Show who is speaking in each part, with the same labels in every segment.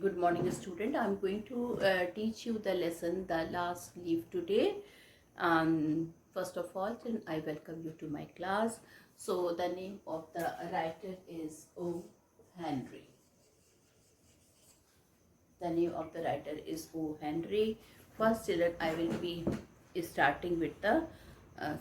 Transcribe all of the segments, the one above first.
Speaker 1: Good morning, student. I'm going to teach you the lesson, the last leaf today. First of all, then I welcome you to my class. So the name of the writer is O. Henry. The name of the writer is O. Henry. First, children, I will be starting with the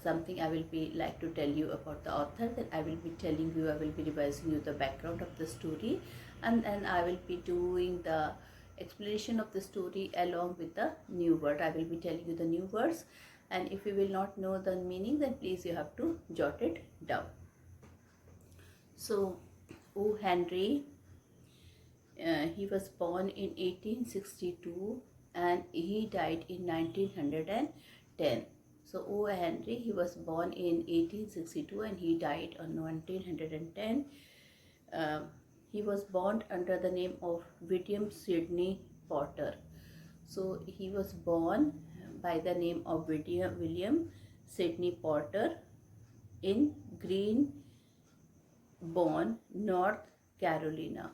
Speaker 1: something I will be like to tell you about the author. Then I will be telling you, I will be revising you the background of the story, and then I will be doing the explanation of the story along with the new word. I will be telling you the new words, and if you will not know the meaning, then please you have to jot it down. So, O. Henry. He was born in 1862 and he died in 1910. So O. Henry, he was born in 1862 and he died on 1910. Uh, he was born under the name of William Sidney Potter. So he was born by the name of William Sidney Potter in Greenbourne, North Carolina.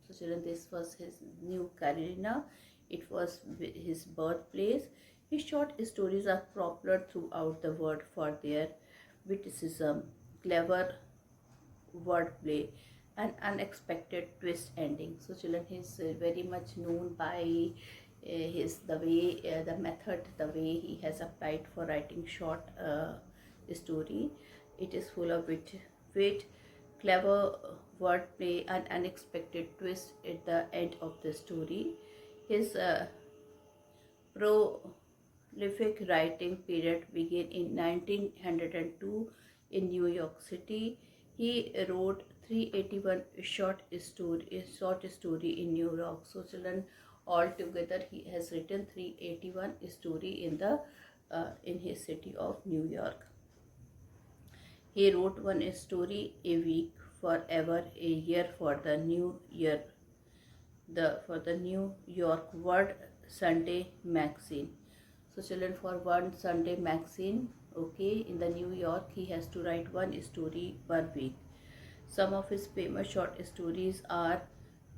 Speaker 1: So children, this was his New Carolina. It was his birthplace. His short stories are popular throughout the world for their witticism, clever wordplay, and unexpected twist ending. So children, he's very much known by the method, the way he has applied for writing short story. It is full of wit, clever wordplay, and unexpected twist at the end of the story. His prolific writing period began in 1902 in New York City. He wrote 381 short story in New York. So children, altogether he has written 381 story in his city of New York. He wrote one story a week forever a year for the New Year, for the New York World Sunday magazine. So children, for one Sunday magazine, okay, in the New York, he has to write one story per week. Some of his famous short stories are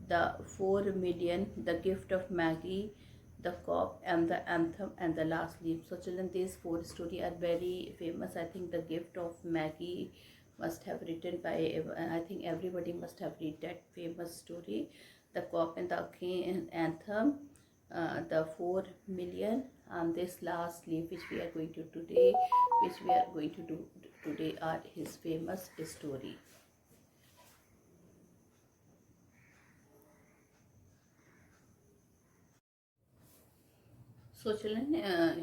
Speaker 1: The 4 Million, The Gift of Maggie, The Cop, and The Anthem, and The Last Leaf. So children, these 4 stories are very famous. I think The Gift of Maggie must have written by, I think everybody must have read that famous story. The Cop and the Anthem, The 4 Million, and this Last Leaf, which we are going to do today, are his famous story. So children,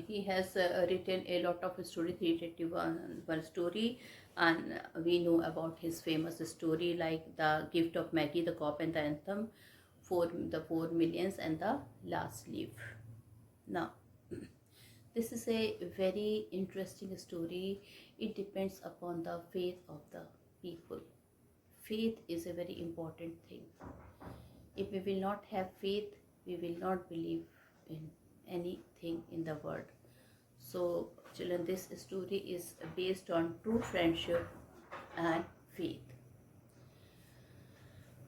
Speaker 1: he has written a lot of story, 381 story, and we know about his famous story like The Gift of Maggie, The Cop, and The Anthem, the 4 Millions, and The Last Leaf. Now, this is a very interesting story. It depends upon the faith of the people. Faith is a very important thing. If we will not have faith, we will not believe in anything in the world. So children, this story is based on true friendship and faith.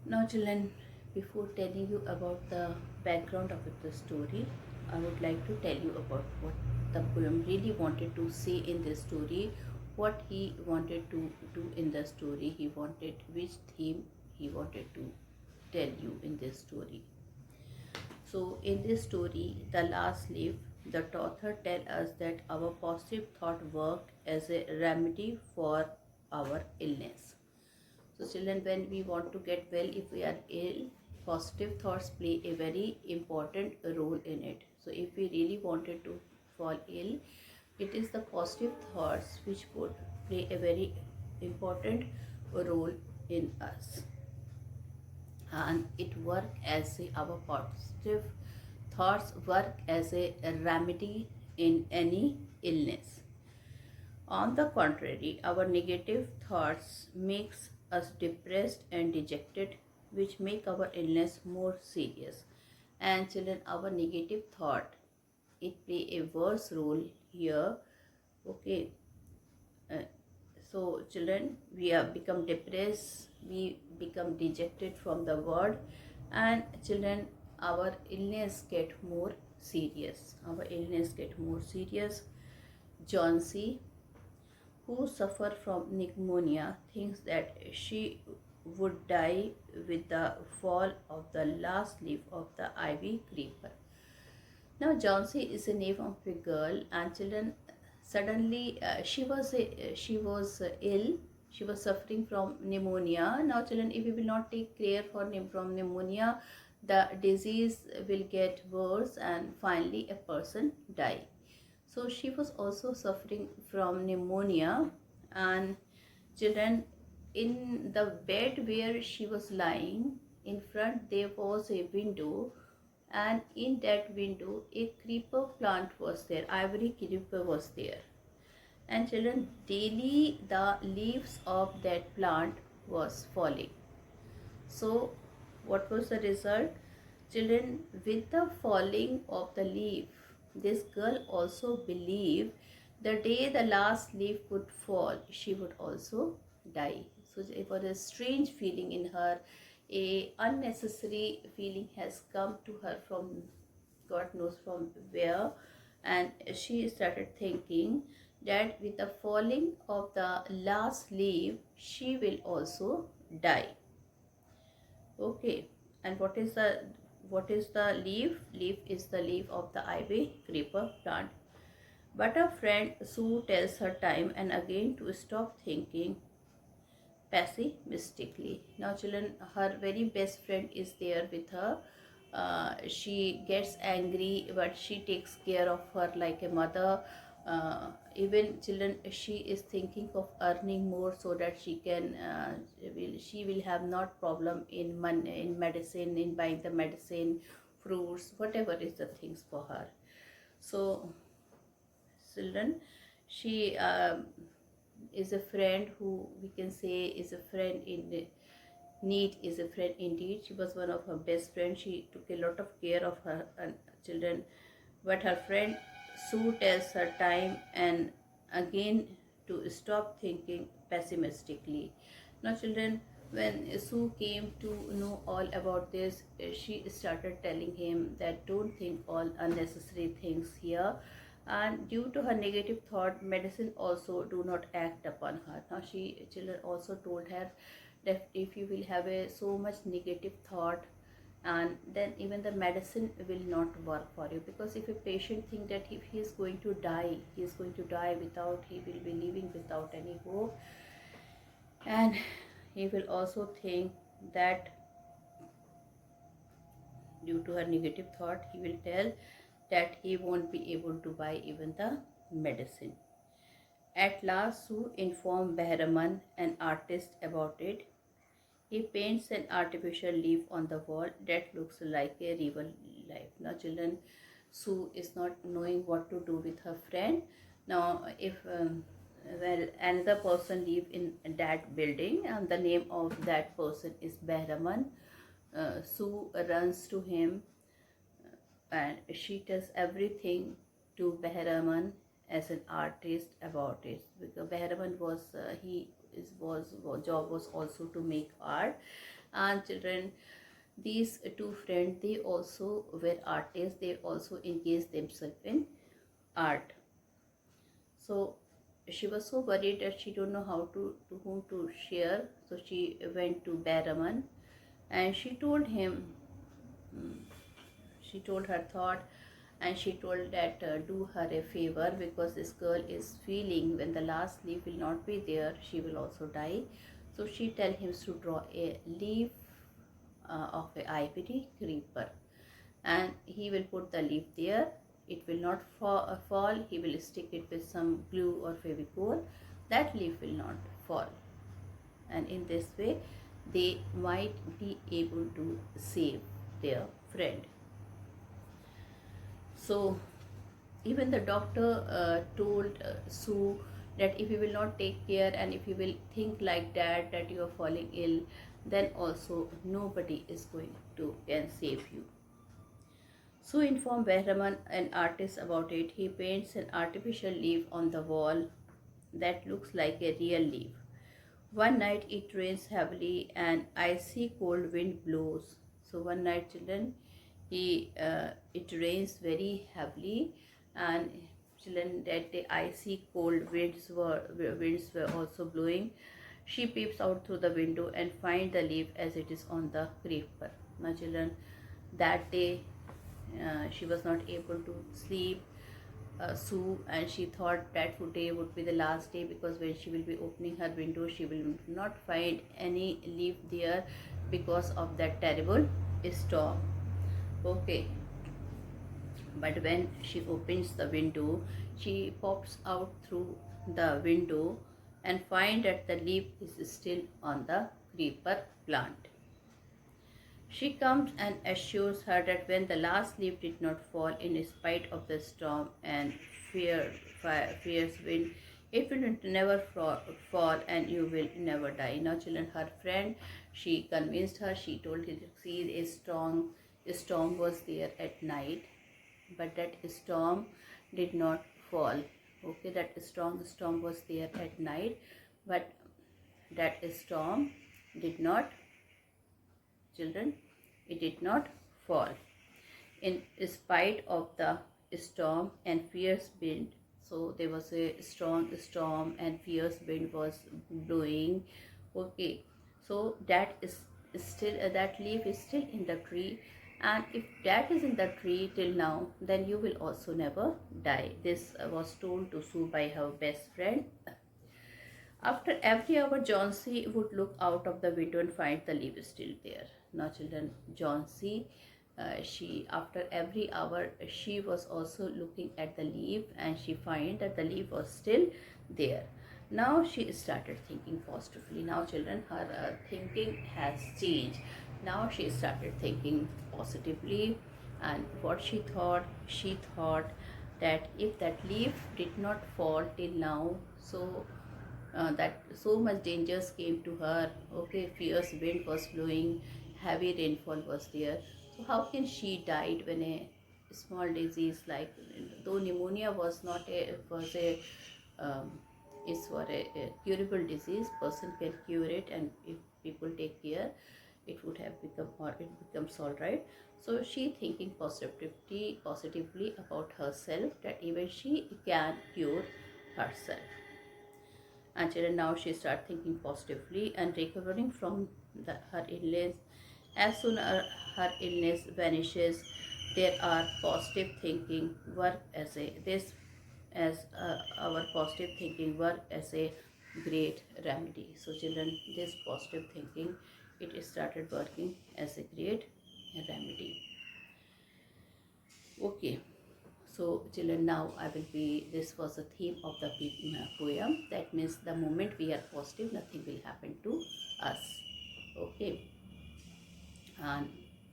Speaker 1: Now children, before telling you about the background of the story, I would like to tell you about what the poem really wanted to say in this story, what he wanted to do in the story, which theme he wanted to tell you in this story. So in this story, The Last Leaf, the author tells us that our positive thought work as a remedy for our illness. So children, when we want to get well, if we are ill, positive thoughts play a very important role in it. So if we really wanted to fall ill, it is the positive thoughts which would play a very important role in us, and it work as our positive thoughts work as a remedy in any illness. On the contrary, our negative thoughts makes us depressed and dejected, which make our illness more serious. And children, our negative thought, it play a worse role here. Okay, so children, we have become depressed, we become dejected from the world, and children, our illness get more serious. Our illness get more serious. Johnsy, who suffer from pneumonia, thinks that she would die with the fall of the last leaf of the ivy creeper. Now, Johnsy is a name of a girl, and children. Suddenly, she was ill. She was suffering from pneumonia. Now, children, if we will not take care from pneumonia, the disease will get worse, and finally, a person die. So she was also suffering from pneumonia, and children, in the bed where she was lying, in front there was a window, and in that window a creeper plant was there, ivory creeper was there. And children, daily the leaves of that plant was falling. So what was the result? Children, with the falling of the leaf, this girl also believed the day the last leaf would fall, she would also die. So it was a strange feeling in her. A unnecessary feeling has come to her from God knows from where, and she started thinking that with the falling of the last leaf, she will also die. Okay, and what is the leaf? Leaf is the leaf of the ivy creeper plant. But her friend Sue tells her time and again to stop thinking pessimistically. Now, children, her very best friend is there with her. She gets angry, but she takes care of her like a mother. Even children, she is thinking of earning more so that she will have not problem in money, in medicine, in buying the medicine, fruits, whatever is the things for her. So, children, she is a friend who we can say is a friend in need, is a friend indeed. She was one of her best friends. She took a lot of care of her children. But her friend Sue tells her time and again to stop thinking pessimistically. Now, children, when Sue came to know all about this, she started telling him that don't think all unnecessary things here. And due to her negative thought, medicine also do not act upon her. Now, children also told her that if you will have so much negative thought, and then even the medicine will not work for you, because if a patient think that if he is going to die, he is going to die without, he will be living without any hope, and he will also think that due to her negative thought, he will tell that he won't be able to buy even the medicine. At last, Sue informed Behraman, an artist, about it. He paints an artificial leaf on the wall that looks like a real life. Now, children, Sue is not knowing what to do with her friend. Now, if another person live in that building, and the name of that person is Behraman, Sue runs to him, and she tells everything to Behraman as an artist about it, because Behraman was job was also to make art. And children, these two friends, they also were artists, they also engaged themselves in art. So she was so worried that she don't know how to whom to share. So she went to Behraman and she told him, she told her thought, and she told that do her a favor, because this girl is feeling when the last leaf will not be there, she will also die. So she tell him to draw a leaf of a ivory creeper, and he will put the leaf there. It will not fall. He will stick it with some glue or fevicol. That leaf will not fall, and in this way they might be able to save their friend. So even the doctor told Sue that if you will not take care and if you will think like that you are falling ill, then also nobody is going to can save you. Sue informed Behraman, an artist, about it. He paints an artificial leaf on the wall that looks like a real leaf. One night it rains heavily and icy cold wind blows. So one night, children, it rains very heavily, and children, that the icy cold winds were also blowing. She peeps out through the window and finds the leaf as it is on the creeper. Now children, that day she was not able to sleep, Sue, and she thought that today would be the last day, because when she will be opening her window she will not find any leaf there because of that terrible storm. Okay, but when she opens the window, she pops out through the window and find that the leaf is still on the creeper plant. She comes and assures her that when the last leaf did not fall in spite of the storm and fierce wind, it will never fall and you will never die. Now children, her friend, she convinced her, she told her, see, a storm was there at night, but that storm did not fall. Okay, that strong storm was there at night, but that storm did not, children, it did not fall in spite of the storm and fierce wind. So there was a strong storm and fierce wind was blowing. Okay, so that is still, that leaf is still in the tree, and if that is in the tree till now, then you will also never die. This was told to Sue by her best friend. After every hour, Johnsy would look out of the window and find the leaf still there. Now, children, Johnsy, she, after every hour, she was also looking at the leaf, and she find that the leaf was still there. Now she started thinking positively. Now, children, her thinking has changed. Now she started thinking positively, and what she thought that if that leaf did not fall till now, so that so much dangers came to her. Okay, fierce wind was blowing, heavy rainfall was there. So how can she died when a small disease like, though pneumonia was not a was a is for a curable disease, person can cure it, and if people take care, it would have become, or it becomes all right. So she thinking positively about herself, that even she can cure herself. And children, now she start thinking positively and recovering from her illness. As soon as her illness vanishes, there are positive thinking work as a this as our positive thinking work as a great remedy. So children, this positive thinking, it started working as a great remedy. Okay, so children, now I will be, this was the theme of the poem. That means the moment we are positive, nothing will happen to us. Okay, and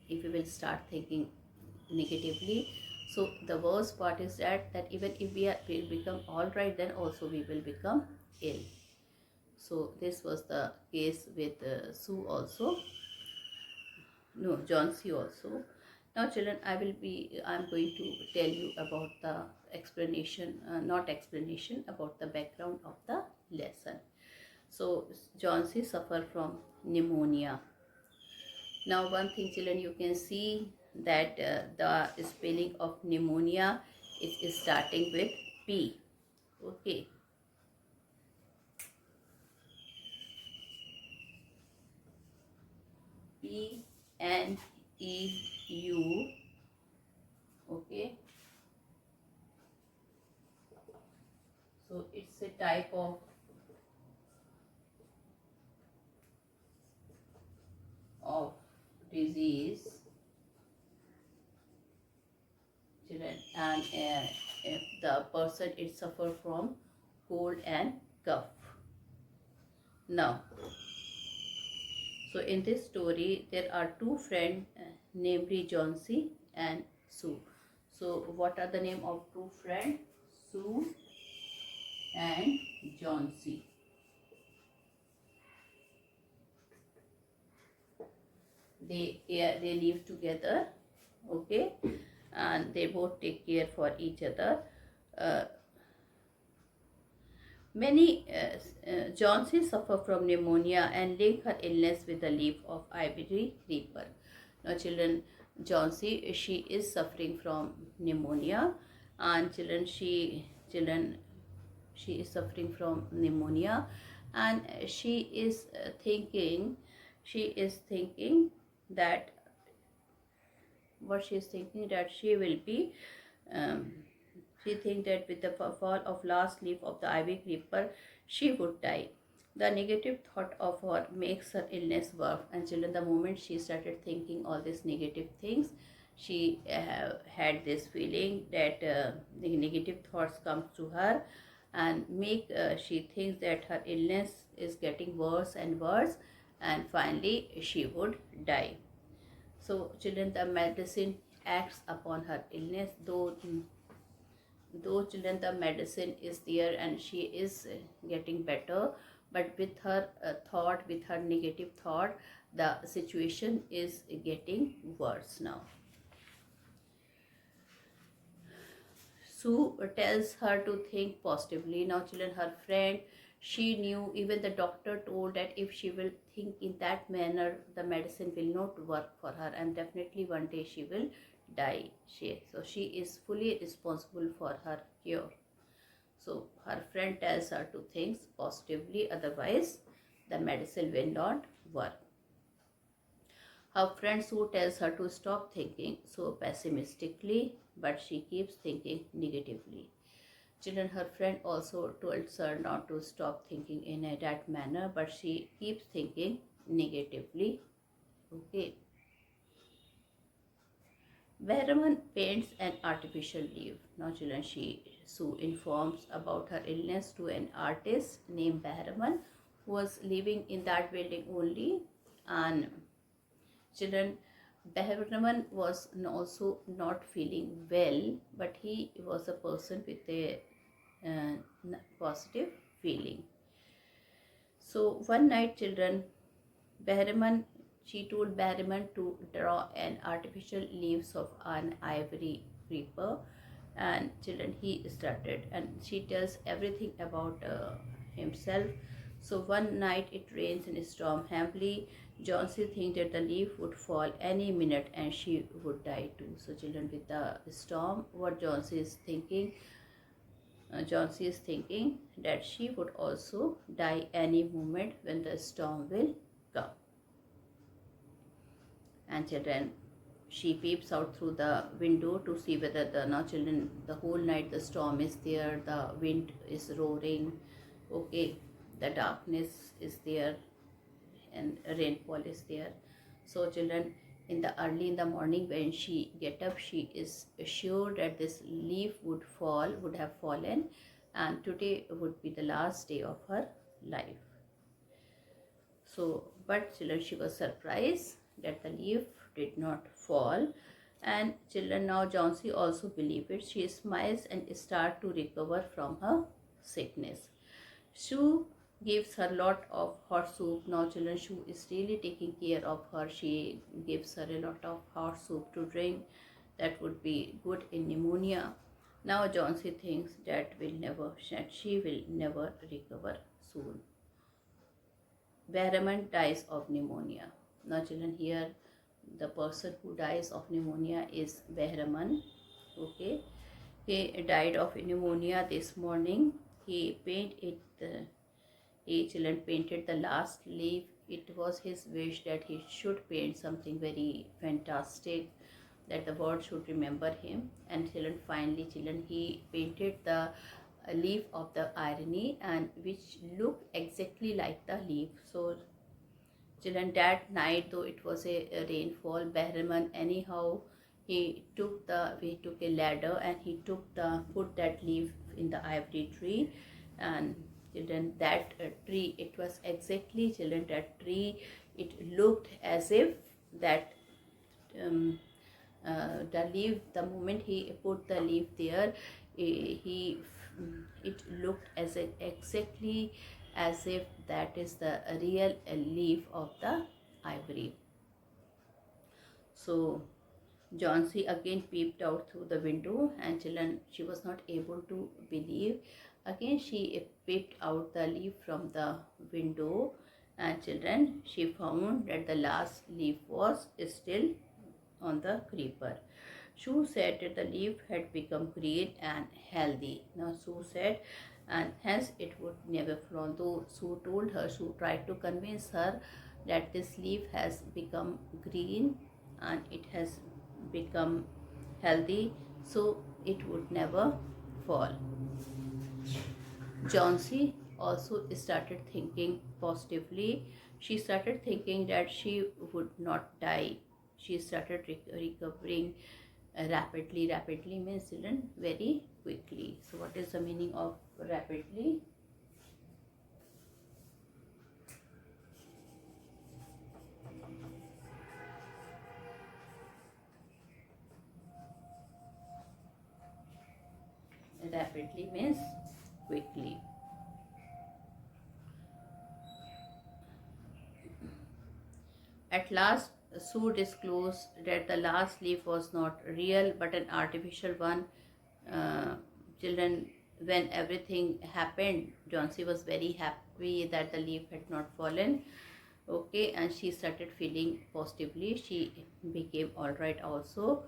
Speaker 1: if we will start thinking negatively, so the worst part is that even if will become all right, then also we will become ill. So this was the case with Sue also. No, Johnsy also. Now children, I'm going to tell you about the explanation, not explanation, about the background of the lesson. So Johnsy suffered from pneumonia. Now one thing children, you can see that the spelling of pneumonia is starting with P. Okay. Pneu. Okay. So it's a type of disease, children, and if the person is suffer from cold and cough. Now, so in this story there are two friends, namely Johnsy and Sue. So what are the name of two friends? Sue and Johnsy. They live together, okay, and they both take care for each other. Uh, Johnsy suffer from pneumonia and link her illness with the leaf of ivory creeper. Now children, Johnsy, she is suffering from pneumonia, and children she is suffering from pneumonia, and she is thinking that what she is thinking that she will be um, she thinks that with the fall of last leaf of the ivy creeper, she would die. The negative thought of her makes her illness worse. And children, the moment she started thinking all these negative things, she had this feeling that the negative thoughts come to her and make she thinks that her illness is getting worse and worse, and finally she would die. So, children, the medicine acts upon her illness, though children the medicine is there and she is getting better, but with her with her negative thought, the situation is getting worse now. Sue tells her to think positively. Now children, her friend, she knew, even the doctor told that if she will think in that manner, the medicine will not work for her and definitely one day she will die. So she is fully responsible for her cure. So her friend tells her to think positively, otherwise the medicine will not work. Her friend Sue tells her to stop thinking so pessimistically, but she keeps thinking negatively. Children, her friend also tells her not to stop thinking in that manner, but she keeps thinking negatively. Okay. Behraman paints an artificial leaf. Now children, Sue informs about her illness to an artist named Behraman, who was living in that building only. And children, Behraman was also not feeling well, but he was a person with a positive feeling. So one night, children, she told Behraman to draw an artificial leaves of an ivory creeper, and children, he started, and she tells everything about himself. So one night it rains and storm heavily. Johnsy thinks that the leaf would fall any minute and she would die too. So children, with the storm, what Johnsy is thinking that she would also die any moment when the storm will come. And children, she peeps out through the window to see whether the whole night the storm is there, the wind is roaring, okay, the darkness is there and rainfall is there. So children, early in the morning when she get up, she is sure that this leaf would have fallen, and today would be the last day of her life. So, but children, she was surprised that the leaf did not fall. And children, now Johnsy also believe it. She smiles and start to recover from her sickness. Sue gives her lot of hot soup. Now children, Sue is really taking care of her. She gives her a lot of hot soup to drink. That would be good in pneumonia. Now Johnsy thinks that she will never recover soon. Behraman dies of pneumonia. Now children, here the person who dies of pneumonia is Behraman. Okay, he died of pneumonia this morning. He painted the last leaf. It was his wish that he should paint something very fantastic, that the world should remember him. And finally he painted the leaf of the irony, and which looked exactly like the leaf. So children, that night, though it was a rainfall, Behraman anyhow he took a ladder and he put that leaf in the ivory tree. And children, that tree, it was exactly, children, that tree, it looked as if that the leaf, the moment he put the leaf there, it looked exactly as if that is the real leaf of the ivory. So Johnsy again peeped out through the window, and children, she was not able to believe. Again she peeped out the leaf from the window, and children, she found that the last leaf was still on the creeper. Sue said that the leaf had become green and healthy. Now Sue said, and hence it would never fall. Though Sue told her, Sue tried to convince her that this leaf has become green and it has become healthy, so it would never fall. Johnsy also started thinking positively. She started thinking that she would not die. She started recovering rapidly. Rapidly means children very quickly. So what is the meaning of rapidly? Rapidly means quickly. At last, Sue disclosed that the last leaf was not real but an artificial one. Uh, Children, when everything happened, Johnsy was very happy that the leaf had not fallen. Okay, and she started feeling positively. She became all right also.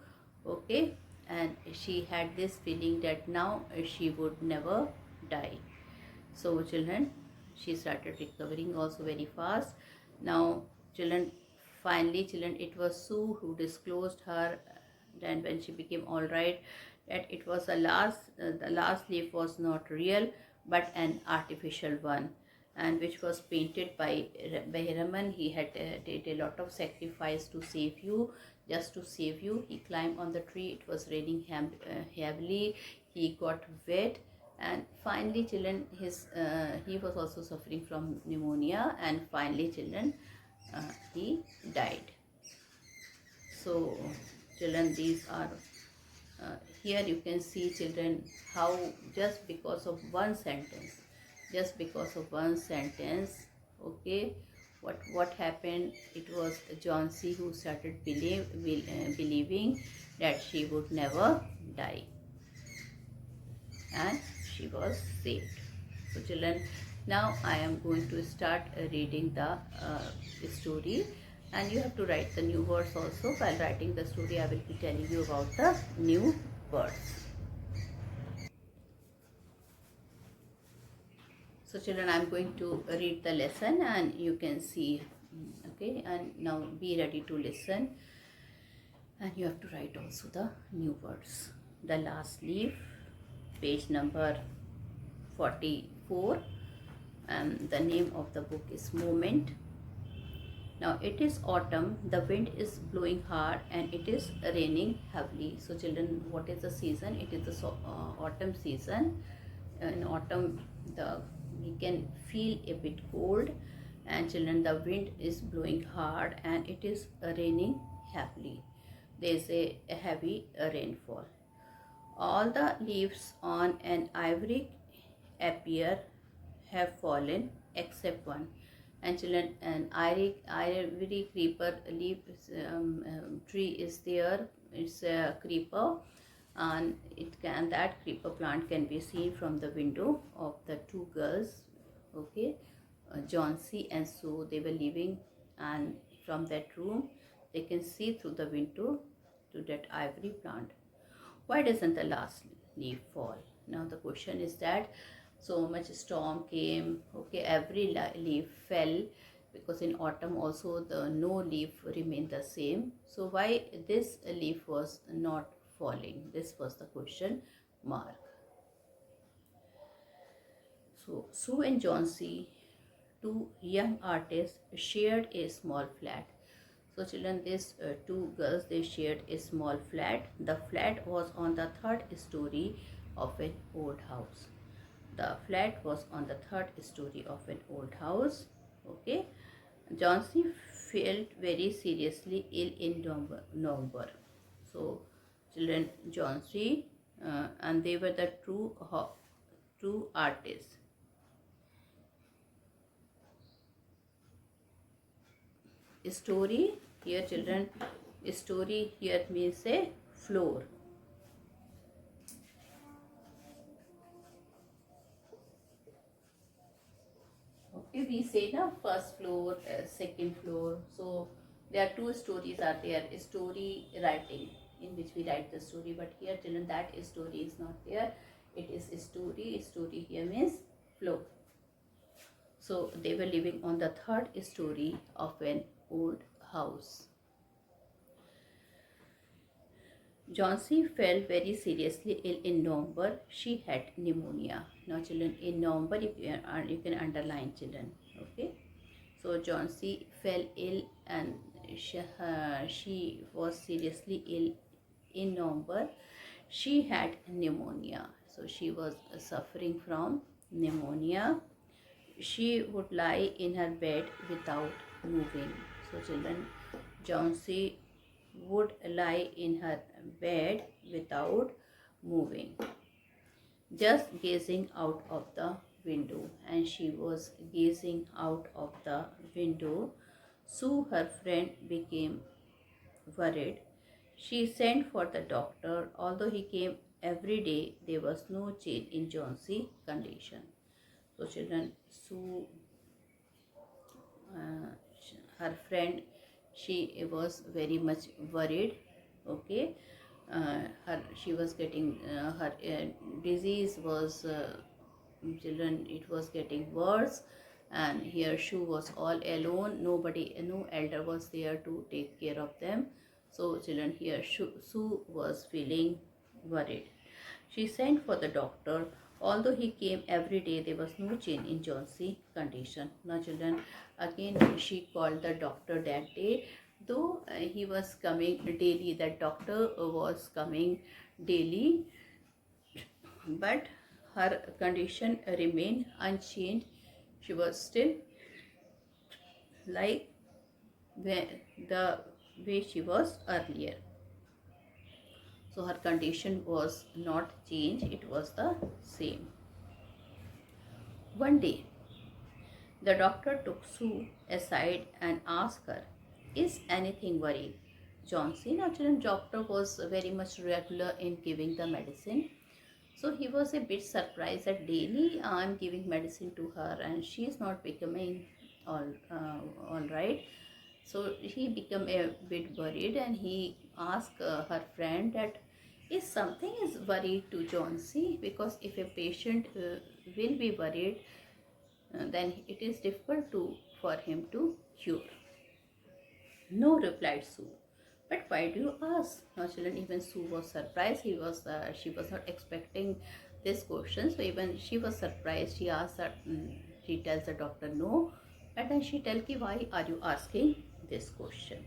Speaker 1: Okay, and she had this feeling that now she would never die. So children, she started recovering also very fast. Now children, finally children, it was Sue who disclosed her then when she became all right that it was the last leaf was not real but an artificial one, and which was painted by Behraman. He had did a lot of sacrifice to save you, just to save you. He climbed on the tree. It was raining heavily. He got wet, and finally children, he was also suffering from pneumonia, and finally children, he died. So children, these are here you can see children how just because of one sentence, just because of one sentence, okay, what happened. It was Johnsy who started believing that she would never die, and she was saved. So children, now I am going to start reading the story, and you have to write the new words also. While writing the story, I will be telling you about the new words. So children, I am going to read the lesson and you can see. Okay, and now be ready to listen, and you have to write also the new words. The last leaf, page number 44, and the name of the book is Moment. Now it is autumn, the wind is blowing hard and it is raining heavily. So children, what is the season? It is the autumn season. In autumn, the we can feel a bit cold, and children, the wind is blowing hard and it is raining heavily. There is a heavy rainfall. All the leaves on an ivory appear have fallen except one. And children, an ivory creeper leaf tree is there. It's a creeper, and that creeper plant can be seen from the window of the two girls. Okay, Johnsy and Sue, they were living, and from that room they can see through the window to that ivory plant. Why doesn't the last leaf fall? Now the question is that so much storm came, okay, every leaf fell, because in autumn also the no leaf remained the same. So why this leaf was not falling? This was the question mark. So Sue and Johnsy, two young artists, shared a small flat. So children, these two girls, they shared a small flat. The flat was on the third story of an old house. The flat was on the third story of an old house. Okay. Johnsy felt very seriously ill in November. So children, Johnsy and they were the true artists. Story here children, story here means a floor. Okay, we say now first floor, second floor. So There are two stories are there. Story writing, in which we write the story, but here children that story is not there. It is a story. Story here means flow. So they were living on the third story of an old house. Johnsy fell very seriously ill in November. She had pneumonia. Now children, in November you can underline children. Okay. So Johnsy fell ill and she was seriously ill in November. She had pneumonia. So she was suffering from pneumonia. She would lie in her bed without moving. So children, Johnsy would lie in her bed without moving, just gazing out of the window. And she was gazing out of the window. Sue, her friend, became worried. She sent for the doctor. Although he came every day, there was no change in Johnsy's condition. So children, Sue, her friend, she was very much worried. Okay, she was getting her disease was children, it was getting worse, and here Sue was all alone. Nobody, no elder was there to take care of them. So children, here Sue was feeling worried. She sent for the doctor. Although he came every day, there was no change in Johnsy's condition. Now children, again she called the doctor that day. Though he was coming daily, that doctor was coming daily, but her condition remained unchanged. She was still like the way she was earlier. So her condition was not changed, it was the same. One day, the doctor took Sue aside and asked her, "Is anything worrying Johnsy?" Now, children, doctor was very much regular in giving the medicine. So he was a bit surprised that daily I'm giving medicine to her and she is not becoming all right. So he became a bit worried and he asked her friend that is something is worried to Johnsy, because if a patient will be worried, then it is difficult for him to cure. No, replied Sue. But why do you ask? Now children, even Sue was surprised. She was not expecting this question. So even she was surprised. She asked that, she tells the doctor no. And then she tells, why are you asking this question?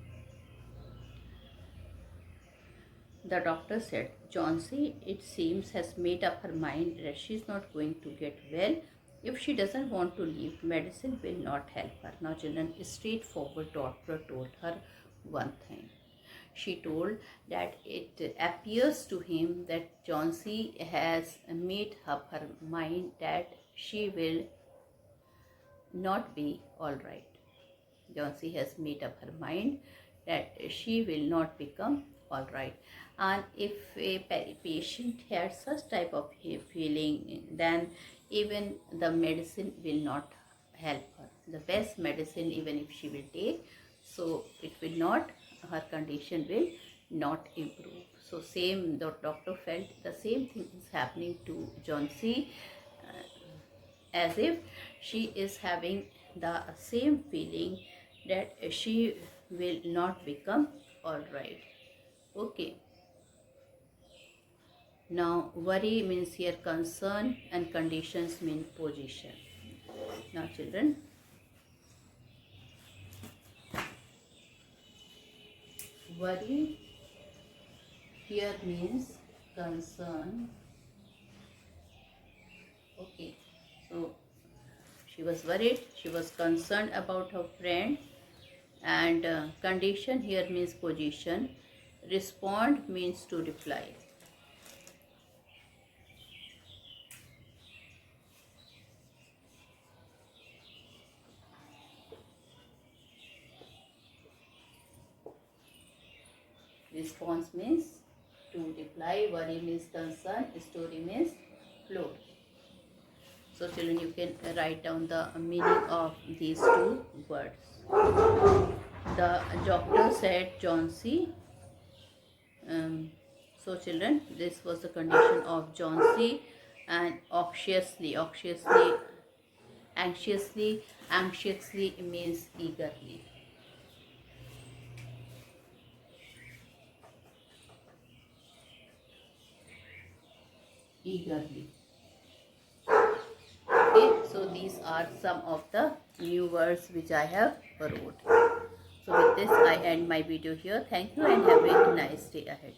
Speaker 1: The doctor said, Johnsy, it seems, has made up her mind that she is not going to get well. If she doesn't want to leave, medicine will not help her. Now children, a straightforward doctor told her one thing. She told that it appears to him that Johnsy has made up her mind that she will not be all right. Johnsy has made up her mind that she will not become all right. And if a patient has such type of feeling, then even the medicine will not help her. The best medicine, even if she will take, so it will not, her condition will not improve. So same, the doctor felt the same thing is happening to Johnsy, as if she is having the same feeling that she will not become all right. Okay. Now worry means here concern and conditions mean position. Now children, worry here means concern. Okay, so she was worried, she was concerned about her friend, and condition here means position. Respond means to reply. Response means to reply, worry means concern, story means flow. So children, you can write down the meaning of these two words. The doctor said John C. So children, this was the condition of John C. And anxiously means eagerly. Eagerly. Okay, so these are some of the new words which I have wrote. So with this I end my video here. Thank you and have a nice day ahead.